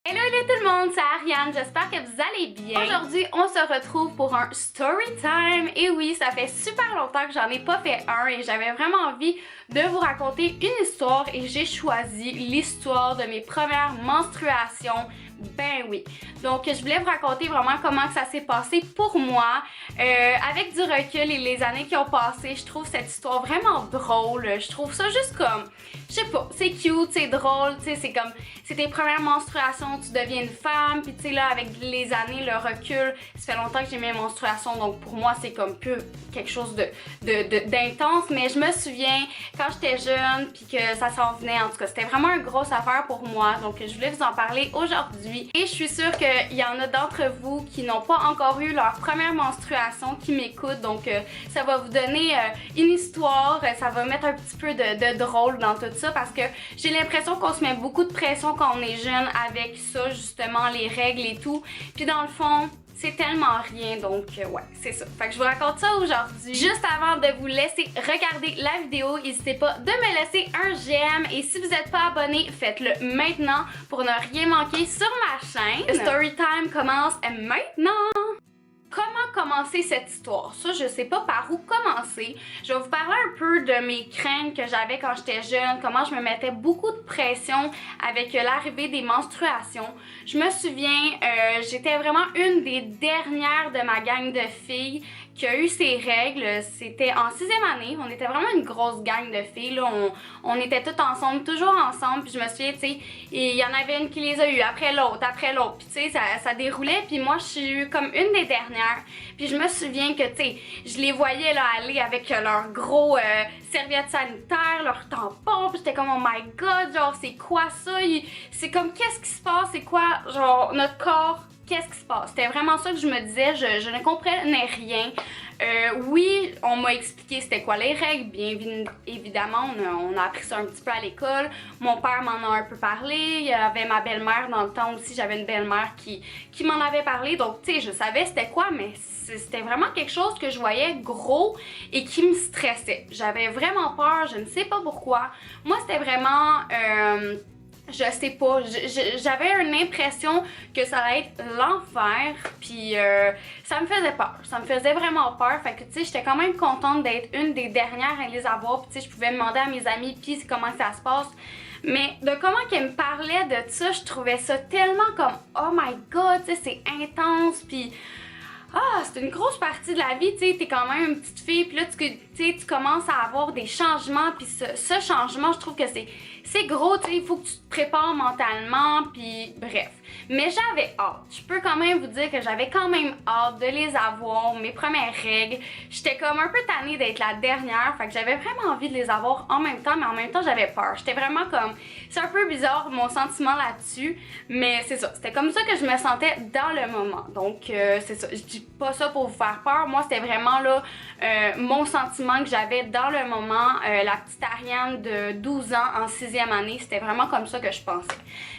Hello, hello tout le monde, c'est Ariane, j'espère que vous allez bien. Aujourd'hui, on se retrouve pour un story time. Et oui, ça fait super longtemps que j'en ai pas fait un et j'avais vraiment envie de vous raconter une histoire et j'ai choisi l'histoire de mes premières menstruations. Ben oui. Donc, je voulais vous raconter vraiment comment que ça s'est passé pour moi. Avec du recul et les années qui ont passé, je trouve cette histoire vraiment drôle. Je trouve ça juste comme, je sais pas, c'est cute, c'est drôle, tu sais, c'est comme, c'est tes premières menstruations, tu deviens une femme, puis tu sais là, avec les années, le recul, ça fait longtemps que j'ai mes menstruations, donc pour moi, c'est comme plus quelque chose d'intense, mais je me souviens quand j'étais jeune, puis que ça s'en venait, en tout cas, c'était vraiment une grosse affaire pour moi, donc je voulais vous en parler aujourd'hui. Et je suis sûre qu'il y en a d'entre vous qui n'ont pas encore eu leur première menstruation, qui m'écoutent, donc ça va vous donner une histoire, ça va mettre un petit peu de drôle dans tout ça, parce que j'ai l'impression qu'on se met beaucoup de pression quand on est jeune avec ça, justement, les règles et tout, puis dans le fond, c'est tellement rien, donc ouais, c'est ça. Fait que je vous raconte ça aujourd'hui. Juste avant de vous laisser regarder la vidéo, n'hésitez pas de me laisser un j'aime et si vous n'êtes pas abonné, faites-le maintenant pour ne rien manquer sur ma chaîne. Le story time commence maintenant. Comment commencer cette histoire? Ça, je sais pas par où commencer. Je vais vous parler un peu de mes craintes que j'avais quand j'étais jeune, comment je me mettais beaucoup de pression avec l'arrivée des menstruations. Je me souviens, j'étais vraiment une des dernières de ma gang de filles qui a eu ses règles. C'était en 6e année, on était vraiment une grosse gang de filles, là. On était toutes ensemble, toujours ensemble, puis je me souviens, tu sais, il y en avait une qui les a eues après l'autre, puis tu sais, ça déroulait, puis moi, je suis eu comme une des dernières, puis je me souviens que, tu sais, je les voyais, là, aller avec leurs gros serviettes sanitaires, leurs tampons, puis j'étais comme, oh my god, genre, c'est quoi ça? C'est comme, qu'est-ce qui se passe? C'est quoi, genre, notre corps? Qu'est-ce qui se passe? C'était vraiment ça que je me disais, je ne comprenais rien. Oui, on m'a expliqué c'était quoi les règles, bien évidemment, on a appris ça un petit peu à l'école. Mon père m'en a un peu parlé, il y avait ma belle-mère dans le temps aussi, j'avais une belle-mère qui m'en avait parlé, donc tu sais, je savais c'était quoi, mais c'était vraiment quelque chose que je voyais gros et qui me stressait. J'avais vraiment peur, je ne sais pas pourquoi. Moi, c'était vraiment... je sais pas, j'avais une impression que ça allait être l'enfer, puis ça me faisait peur, ça me faisait vraiment peur, fait que tu sais, j'étais quand même contente d'être une des dernières à les avoir, puis tu sais, je pouvais demander à mes amis, puis comment ça se passe, mais de comment qu'elle me parlait de ça, je trouvais ça tellement comme, oh my god, tu sais, c'est intense, puis... Ah, c'est une grosse partie de la vie, tu sais, t'es quand même une petite fille, puis là, tu commences à avoir des changements, puis ce changement, je trouve que c'est gros, tu sais, il faut que tu te prépares mentalement, puis bref. Mais j'avais hâte, je peux quand même vous dire que j'avais quand même hâte de les avoir, mes premières règles. J'étais comme un peu tannée d'être la dernière, fait que j'avais vraiment envie de les avoir en même temps, mais en même temps, j'avais peur. J'étais vraiment comme, c'est un peu bizarre mon sentiment là-dessus, mais c'est ça, c'était comme ça que je me sentais dans le moment. Donc, c'est ça, je dis pas ça pour vous faire peur, moi c'était vraiment là mon sentiment que j'avais dans le moment, la petite Ariane de 12 ans en 6e année, c'était vraiment comme ça que je pensais.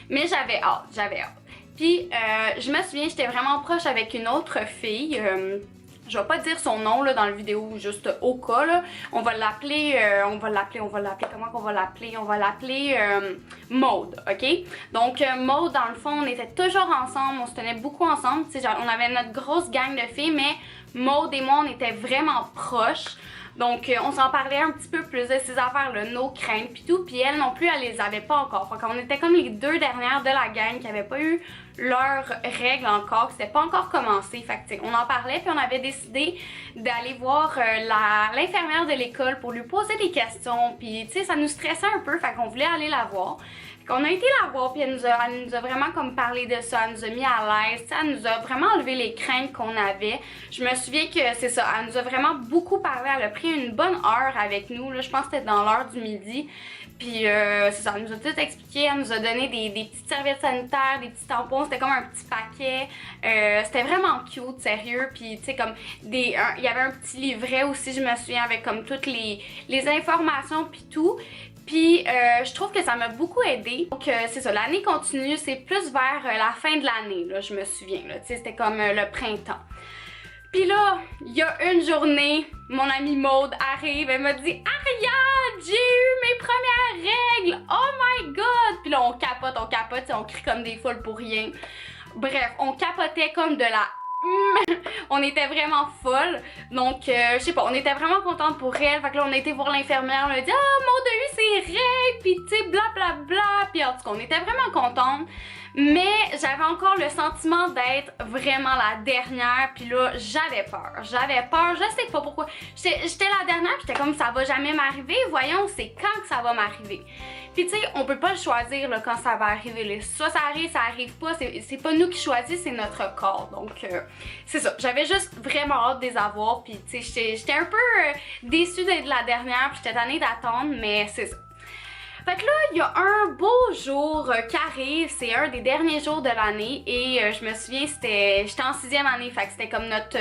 Mais j'avais hâte, j'avais hâte. Puis je me souviens, j'étais vraiment proche avec une autre fille, je vais pas dire son nom là dans la vidéo, juste au cas là. On va l'appeler, comment qu'on va l'appeler? On va l'appeler Maude, ok? Donc Maude, dans le fond, on était toujours ensemble, on se tenait beaucoup ensemble. Tu sais, on avait notre grosse gang de filles, mais Maude et moi, on était vraiment proches. Donc on s'en parlait un petit peu plus de ces affaires-là, nos craintes pis tout, puis elle non plus, elle les avait pas encore. Fait qu'on était comme les deux dernières de la gang qui avaient pas eu leurs règles encore, que c'était pas encore commencé. Fait que on en parlait, puis on avait décidé d'aller voir l'infirmière de l'école pour lui poser des questions, puis tu sais, ça nous stressait un peu, fait qu'on voulait aller la voir. On a été la voir, puis elle nous a vraiment comme parlé de ça, elle nous a mis à l'aise, elle nous a vraiment enlevé les craintes qu'on avait. Je me souviens que c'est ça, elle nous a vraiment beaucoup parlé, elle a pris une bonne heure avec nous, là, je pense que c'était dans l'heure du midi. Puis c'est ça, elle nous a tout expliqué, elle nous a donné des petites serviettes sanitaires, des petits tampons, c'était comme un petit paquet. C'était vraiment cute, sérieux. Puis tu sais, comme il y avait un petit livret aussi, je me souviens, avec comme toutes les informations puis tout. Puis je trouve que ça m'a beaucoup aidé. Donc c'est ça, l'année continue, c'est plus vers la fin de l'année, là, je me souviens. Tu sais, c'était comme le printemps. Puis là, il y a une journée, mon amie Maude arrive, elle me dit « Ariane, j'ai eu mes premières règles! Oh my god! » Puis là, on capote, on crie comme des folles pour rien. Bref, on capotait comme de la... on était vraiment folles. Donc, je sais pas, on était vraiment contente pour elle. Fait que là, on a été voir l'infirmière, on a dit « Ah, Maude a eu ses règles! » Puis tu sais, blablabla. Puis en tout cas, on était vraiment contentes. Mais j'avais encore le sentiment d'être vraiment la dernière, puis là, j'avais peur, je sais pas pourquoi. J'étais la dernière, puis j'étais comme ça va jamais m'arriver, voyons, c'est quand que ça va m'arriver. Puis tu sais, on peut pas le choisir là, quand ça va arriver, là. Soit ça arrive pas, c'est pas nous qui choisissons, c'est notre corps. Donc c'est ça, j'avais juste vraiment hâte de les avoir, puis tu sais, j'étais un peu déçue d'être la dernière, puis j'étais tannée d'attendre, mais c'est ça. Fait que là, il y a un beau jour qui arrive, c'est un des derniers jours de l'année et je me souviens, j'étais en 6e année, fait que c'était comme notre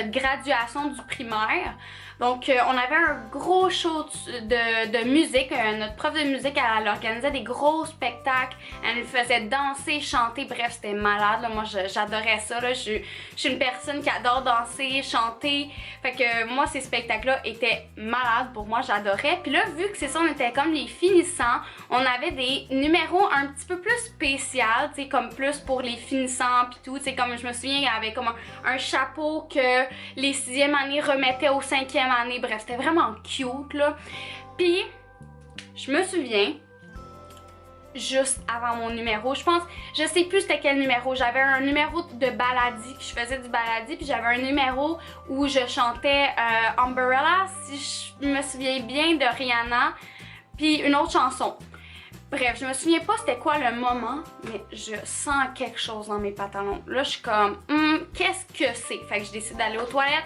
graduation du primaire. Donc, on avait un gros show de musique. Notre prof de musique, elle organisait des gros spectacles. Elle nous faisait danser, chanter. Bref, c'était malade. Là. Moi, j'adorais ça. Là. Je suis une personne qui adore danser, chanter. Fait que moi, ces spectacles-là étaient malades pour moi. J'adorais. Puis là, vu que c'est ça, on était comme les finissants, on avait des numéros un petit peu plus spéciaux, tu sais, comme plus pour les finissants puis tout. Tu sais, comme je me souviens, il y avait comme un chapeau que les 6e années remettaient aux 5e année, bref, c'était vraiment cute là. Puis, je me souviens, juste avant mon numéro, je sais plus c'était quel numéro, j'avais un numéro de baladi, puis je faisais du baladi, puis j'avais un numéro où je chantais Umbrella, si je me souviens bien, de Rihanna, puis une autre chanson. Bref, je me souviens pas c'était quoi le moment, mais je sens quelque chose dans mes pantalons. Là, je suis comme, qu'est-ce que c'est? Fait que je décide d'aller aux toilettes.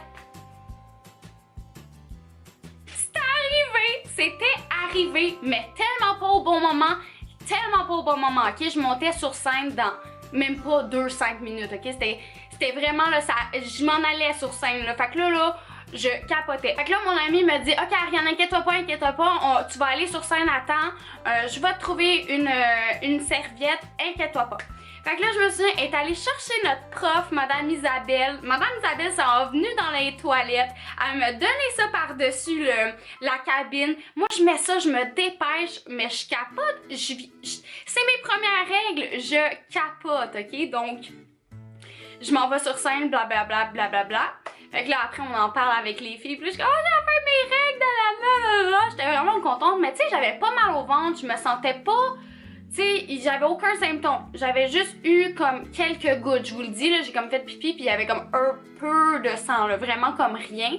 C'était arrivé, mais tellement pas au bon moment, ok? Je montais sur scène dans même pas 2-5 minutes, ok? C'était vraiment là, je m'en allais sur scène, là. Fait que là, je capotais. Fait que là, mon ami me dit, ok, Ariane, inquiète-toi pas, tu vas aller sur scène à temps, je vais te trouver une serviette, inquiète-toi pas. Fait que là, je me souviens, elle est allée chercher notre prof, Madame Isabelle. Madame Isabelle s'en est venue dans les toilettes. Elle me donnait ça par-dessus la cabine. Moi, je mets ça, je me dépêche, mais je capote. C'est mes premières règles, je capote, ok? Donc, je m'en vais sur scène, blablabla, blablabla. Fait que là, après, on en parle avec les filles. Puis je suis comme, oh, j'ai fait mes règles, blablabla. J'étais vraiment contente, mais tu sais, j'avais pas mal au ventre, je me sentais pas... Tu sais, j'avais aucun symptôme. J'avais juste eu comme quelques gouttes. Je vous le dis, là, j'ai comme fait pipi, puis il y avait comme un peu de sang, là, vraiment comme rien.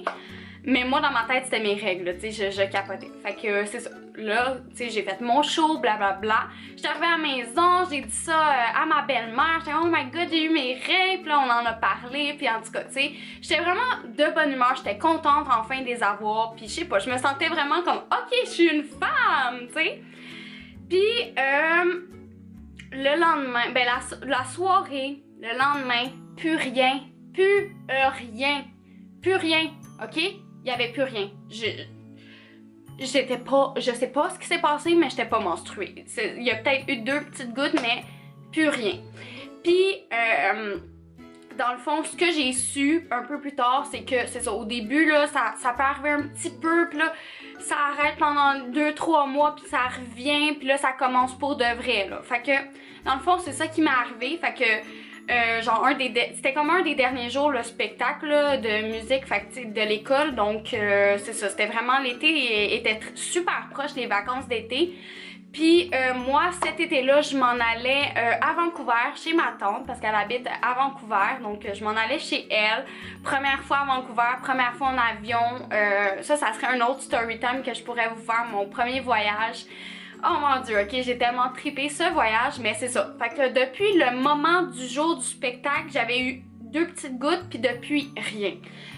Mais moi, dans ma tête, c'était mes règles, tu sais, je capotais. Fait que c'est ça. Là, tu sais, j'ai fait mon show, blablabla. J'étais arrivée à la maison, j'ai dit ça à ma belle-mère. J'étais, oh my god, j'ai eu mes règles. Puis là, on en a parlé. Puis en tout cas, tu sais, j'étais vraiment de bonne humeur. J'étais contente enfin de les avoir. Puis je sais pas, je me sentais vraiment comme, ok, je suis une femme, tu sais. Puis, le lendemain, ben la soirée, le lendemain, plus rien, ok? Il y avait plus rien. Je sais pas ce qui s'est passé, mais j'étais pas menstruée. Il y a peut-être eu 2 petites gouttes, mais plus rien. Puis, dans le fond, ce que j'ai su un peu plus tard, c'est que, c'est ça, au début, là, ça peut arriver un petit peu, puis là, ça arrête pendant 2-3 mois, puis ça revient, puis là, ça commence pour de vrai, là. Fait que, dans le fond, c'est ça qui m'est arrivé, fait que, genre, c'était comme un des derniers jours, le spectacle là, de musique, fait que, de l'école, donc, c'est ça, c'était vraiment l'été, était super proche des vacances d'été. Puis moi, cet été-là, je m'en allais à Vancouver, chez ma tante, parce qu'elle habite à Vancouver, donc je m'en allais chez elle. Première fois à Vancouver, première fois en avion. Ça serait un autre story time que je pourrais vous faire, mon premier voyage. Oh mon dieu, ok, j'ai tellement trippé ce voyage, mais c'est ça. Fait que depuis le moment du jour du spectacle, j'avais eu 2 petites gouttes, puis depuis, rien.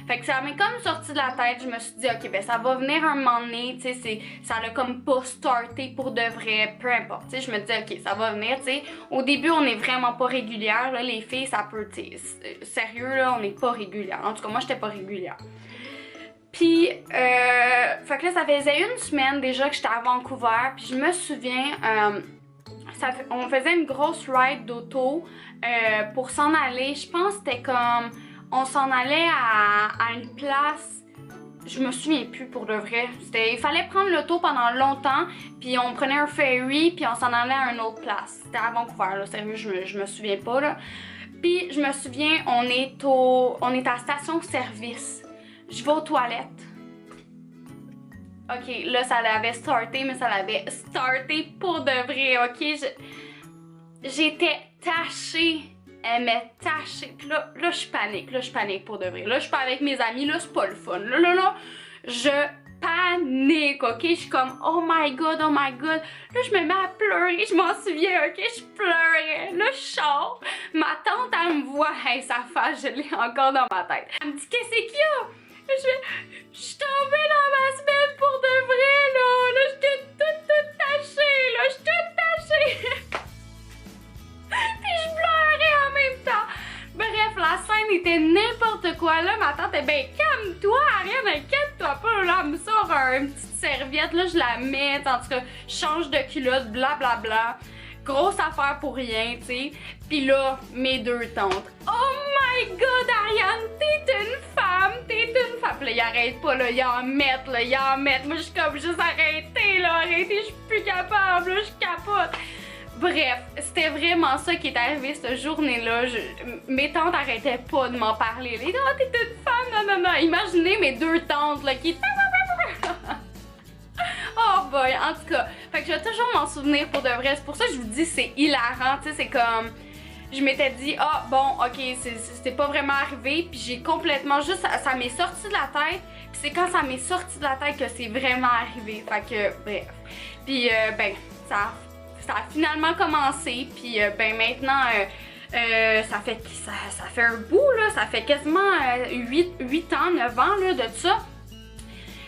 Fait que ça m'est comme sorti de la tête, je me suis dit, ok, ben ça va venir un moment donné, tu sais, ça l'a comme pas starté pour de vrai, peu importe, tu sais, je me dis, ok, ça va venir, tu sais. Au début, on est vraiment pas régulière, là, les filles, ça peut, tu sais, sérieux, là, on n'est pas régulière. En tout cas, moi, j'étais pas régulière. Puis, fait que là, ça faisait 1 semaine déjà que j'étais à Vancouver, puis je me souviens, on faisait une grosse ride d'auto pour s'en aller. Je pense que c'était comme... On s'en allait à une place... Je me souviens plus pour de vrai. Il fallait prendre l'auto pendant longtemps, puis on prenait un ferry, puis on s'en allait à une autre place. C'était à Vancouver, là, sérieux, je me souviens pas, là. Puis je me souviens, on est à station-service. Je vais aux toilettes. Ok, là, ça l'avait starté, mais ça l'avait starté pour de vrai, ok? J'étais tachée. Elle m'est tachée. Puis là, je panique pour de vrai. Là, je suis pas avec mes amis, là, c'est pas le fun. Là, je panique, ok? Je suis comme, oh my god, oh my god. Là, je me mets à pleurer, je m'en souviens, ok? Je pleurais. Là, je sors. Ma tante, elle me voit, hey, sa face, je l'ai encore dans ma tête. Elle me dit, qu'est-ce qu'il y a? Je suis tombée dans ma semaine pour de vrai, là. Là, j'étais toute tachée, là. Je suis toute tachée. Puis je pleurais en même temps. Bref, la scène était n'importe quoi. Là, ma tante est ben calme-toi, Ariane, inquiète-toi pas. Là, elle me sort une petite serviette, là, je la mets, en tout cas, je change de culotte, blablabla. Grosse affaire pour rien, tu sais. Puis là, mes deux tantes. Oh my god, Ariane, t'es une femme, t'es une femme. Puis là, ils arrêtent pas, là, ils en mettent, là, ils en mettent. Moi, je suis comme juste arrêtée, là, arrêtée, je suis plus capable, là, je capote. Bref, c'était vraiment ça qui est arrivé cette journée-là. Mes tantes arrêtaient pas de m'en parler. Les oh, t'es une femme, non. Imaginez mes deux tantes là qui. Oh boy, en tout cas. Fait que je vais toujours m'en souvenir pour de vrai. C'est pour ça que je vous dis c'est hilarant. Tu sais, c'est comme. Je m'étais dit, ah bon, ok, c'était pas vraiment arrivé. Puis j'ai complètement juste. Ça m'est sorti de la tête. Puis c'est quand ça m'est sorti de la tête que c'est vraiment arrivé. Fait que, bref. Puis, ben, ça a finalement commencé, puis ben maintenant, ça fait un bout, là, ça fait quasiment 8 ans, 9 ans là, de ça.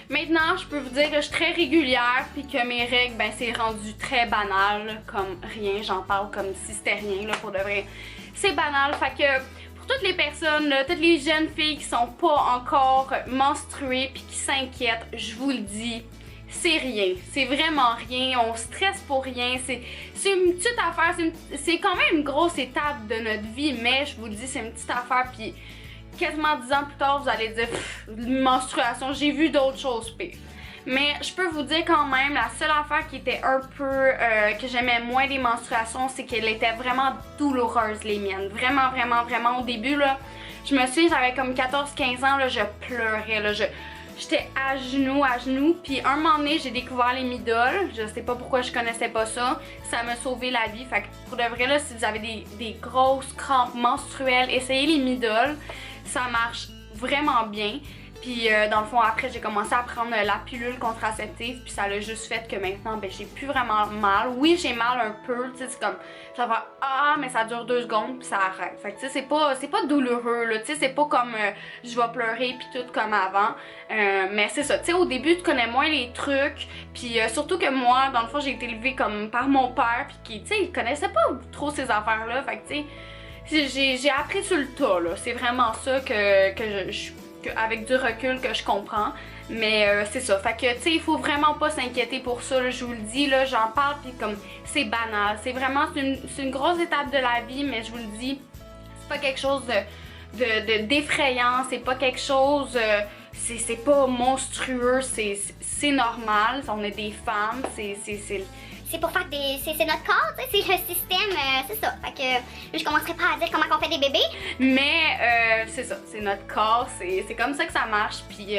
Maintenant, je peux vous dire que je suis très régulière, puis que mes règles, ben c'est rendu très banal, là, comme rien, j'en parle comme si c'était rien, là, pour de vrai. C'est banal, fait que pour toutes les personnes, là, toutes les jeunes filles qui sont pas encore menstruées, puis qui s'inquiètent, je vous le dis, c'est rien, c'est vraiment rien, on stresse pour rien, c'est une petite affaire, c'est quand même une grosse étape de notre vie, mais je vous le dis, c'est une petite affaire, puis quasiment 10 ans plus tard, vous allez dire, menstruation, j'ai vu d'autres choses pires. Mais je peux vous dire quand même, la seule affaire qui était un peu, que j'aimais moins des menstruations, c'est qu'elle était vraiment douloureuse, les miennes, vraiment, au début, là, je me souviens, j'avais comme 14-15 ans, là, je pleurais, là, j'étais à genoux, puis un moment donné, j'ai découvert les midoles. Je sais pas pourquoi je connaissais pas ça. Ça m'a sauvé la vie. Fait que pour de vrai, là, si vous avez des grosses crampes menstruelles, essayez les midoles. Ça marche vraiment bien. Puis dans le fond, après, j'ai commencé à prendre la pilule contraceptive. Puis ça a juste fait que maintenant, ben, j'ai plus vraiment mal. Oui, j'ai mal un peu. Tu sais, c'est comme, ça va, ah, mais ça dure 2 secondes, puis ça arrête. Fait que tu sais, c'est pas douloureux, là. Tu sais, c'est pas comme je vais pleurer, puis tout comme avant. Mais c'est ça. Tu sais, au début, tu connais moins les trucs. Puis surtout que moi, dans le fond, j'ai été élevée comme par mon père. Puis qui, tu sais, il connaissait pas trop ces affaires-là. Fait que tu sais, j'ai appris sur le tas, là. C'est vraiment ça avec du recul que je comprends, mais c'est ça, fait que tu sais, il faut vraiment pas s'inquiéter pour ça, là, je vous le dis, là, j'en parle puis comme c'est banal, c'est vraiment, c'est une grosse étape de la vie, mais je vous le dis, c'est pas quelque chose d'effrayant, c'est pas quelque chose, c'est pas monstrueux, c'est normal, on est des femmes, c'est pour faire c'est notre corps, c'est le système, c'est ça. Fait que je commencerai pas à dire comment on fait des bébés. Mais c'est ça, c'est notre corps, c'est comme ça que ça marche. Puis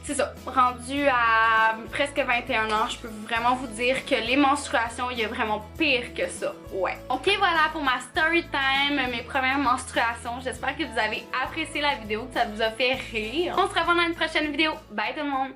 c'est ça, rendu à presque 21 ans, je peux vraiment vous dire que les menstruations, il y a vraiment pire que ça. Ouais. Ok, voilà pour ma story time, mes premières menstruations. J'espère que vous avez apprécié la vidéo, que ça vous a fait rire. On se revoit dans une prochaine vidéo. Bye tout le monde!